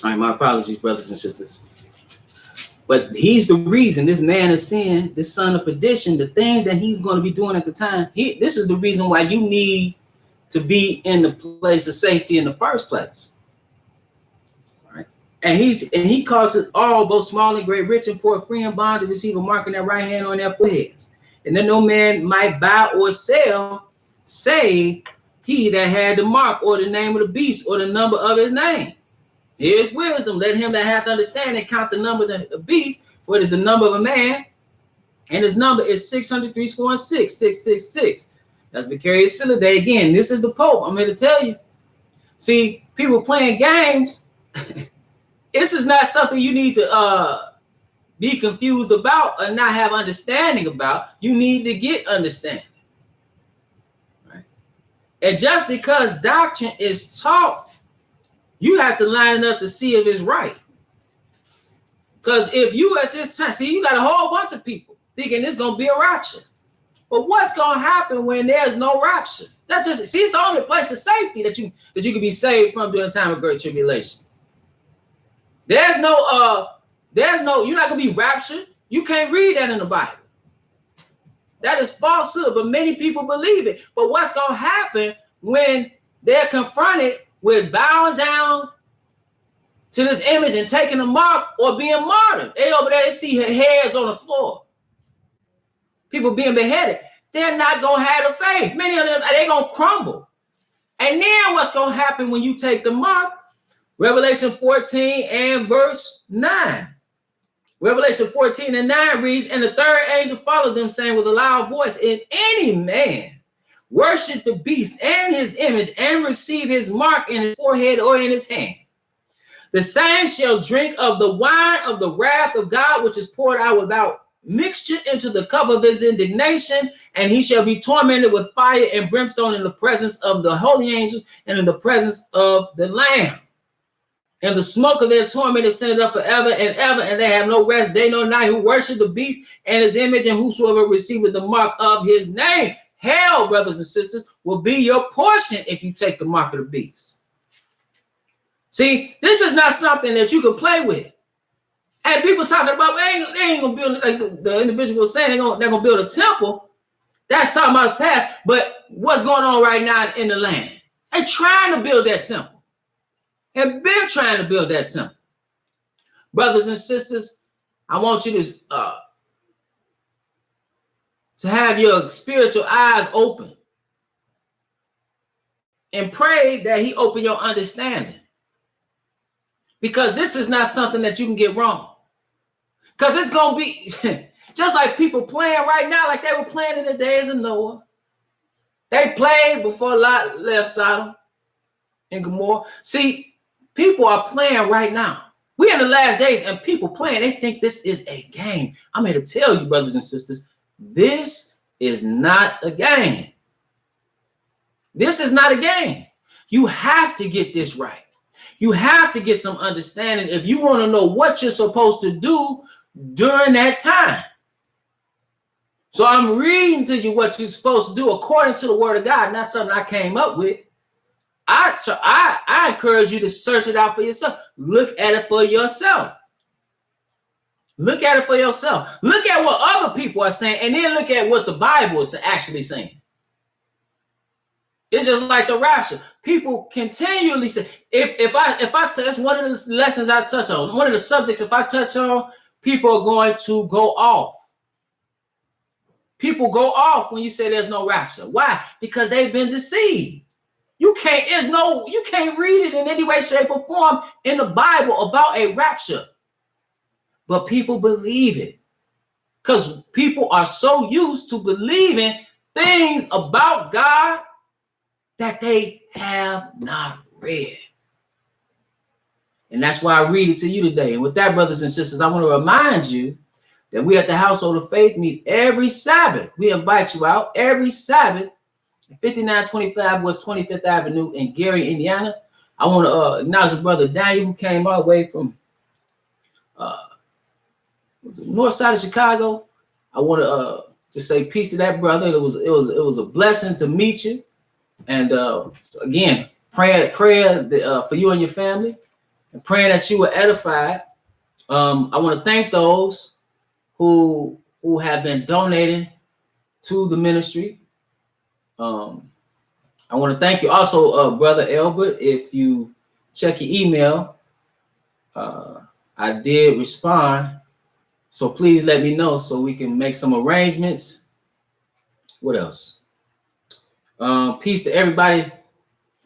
All right, my apologies, brothers and sisters. But he's the reason, this man of sin, this son of perdition, the things that he's going to be doing at the time. This is the reason why you need to be in the place of safety in the first place. All right. And he calls it all, both small and great, rich and poor, free and bond, to receive a mark in their right hand on their foreheads. And then no man might buy or sell, save he that had the mark or the name of the beast or the number of his name. Here's wisdom. Let him that hath understanding count the number of the beast, for it is the number of a man, and his number is 603 score and 666. That's vicarious Philadelphia. Again, this is the Pope. I'm here to tell you. See, people playing games. This is not something you need to be confused about or not have understanding about. You need to get understanding. Right? And just because doctrine is taught, you have to line it up to see if it's right. Because if you at this time, see, you got a whole bunch of people thinking it's going to be a rapture. But what's going to happen when there's no rapture? That's just, see, it's only a place of safety that you can be saved from during the time of great tribulation. There's no, you're not going to be raptured. You can't read that in the Bible. That is falsehood, but many people believe it. But what's going to happen when they're confronted with bowing down to this image and taking a mark or being martyred? They over there, they see heads on the floor. People being beheaded. They're not going to have the faith. Many of them, they're going to crumble. And then what's going to happen when you take the mark? Revelation 14 and verse 9. Revelation 14 and 9 reads, and the third angel followed them, saying with a loud voice, if any man worship the beast and his image and receive his mark in his forehead or in his hand, the same shall drink of the wine of the wrath of God, which is poured out without mixture into the cup of his indignation, and he shall be tormented with fire and brimstone in the presence of the holy angels and in the presence of the Lamb. And the smoke of their torment is sent up forever and ever, and they have no rest day nor night who worship the beast and his image, and whosoever receiveth the mark of his name. Hell, brothers and sisters, will be your portion if you take the mark of the beast. See, this is not something that you can play with. And people talking about, they ain't gonna build, like the individual was saying, they're gonna build a temple. That's talking about the past. But what's going on right now in the land? They're trying to build that temple. Have been trying to build that temple. Brothers and sisters, I want you to have your spiritual eyes open and pray that he open your understanding. Because this is not something that you can get wrong. Because it's going to be just like people playing right now, like they were playing in the days of Noah. They played before Lot left Sodom and Gomorrah. See, people are playing right now. We're in the last days and people playing. They think this is a game. I'm here to tell you, brothers and sisters, this is not a game. This is not a game. You have to get this right. You have to get some understanding if you want to know what you're supposed to do during that time. So I'm reading to you what you're supposed to do according to the word of God, not something I came up with. I encourage you to search it out for yourself. Look at it for yourself. Look at it for yourself. Look at what other people are saying, and then look at what the Bible is actually saying. It's just like the rapture. People continually say, if I that's one of the lessons I touch on. One of the subjects, if I touch on, people are going to go off. People go off when you say there's no rapture. Why? Because they've been deceived. You can't read it in any way, shape, or form in the Bible about a rapture. But people believe it. Because people are so used to believing things about God that they have not read. And that's why I read it to you today. And with that, brothers and sisters, I want to remind you that we at the Household of Faith meet every Sabbath. We invite you out every Sabbath at 5925 West 25th Avenue in Gary, Indiana. I want to acknowledge the brother Daniel, who came all the way from north side of Chicago. I want to just say peace to that brother. It was a blessing to meet you. And again, prayer for you and your family. and praying that you were edified. I want to thank those who have been donating to the ministry. I want to thank you also, Brother Elbert. If you check your email, I did respond. So please let me know so we can make some arrangements. What else? Peace to everybody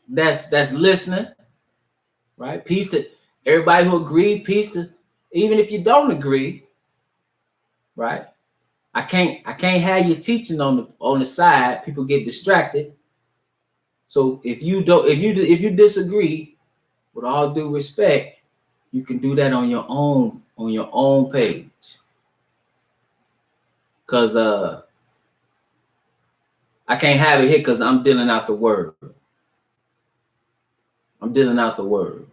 that's listening, right? Peace to everybody who agreed. Peace to even if you don't agree, right? I can't have you teaching on the side. People get distracted. So if you disagree, with all due respect, you can do that on your own page. Cause I can't have it here because I'm dealing out the word. I'm dealing out the word.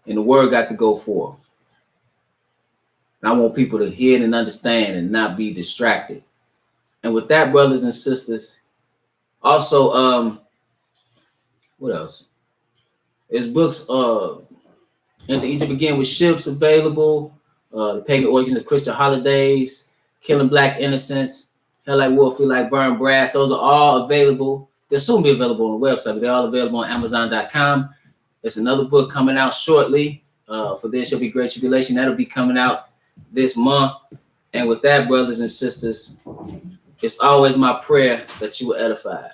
And the word got to go forth. And I want people to hear it and understand and not be distracted. And with that, brothers and sisters, also, what else? There's books, Into Egypt Again with Ships available, The Pagan Origins of Christian Holidays, Killing Black Innocents, Hell Like Wood, Feel Like Burn Brass. Those are all available. They'll soon be available on the website, but they're all available on Amazon.com. There's another book coming out shortly. For There Shall Be Great Tribulation. That'll be coming out this month. And with that, brothers and sisters, it's always my prayer that you were edified.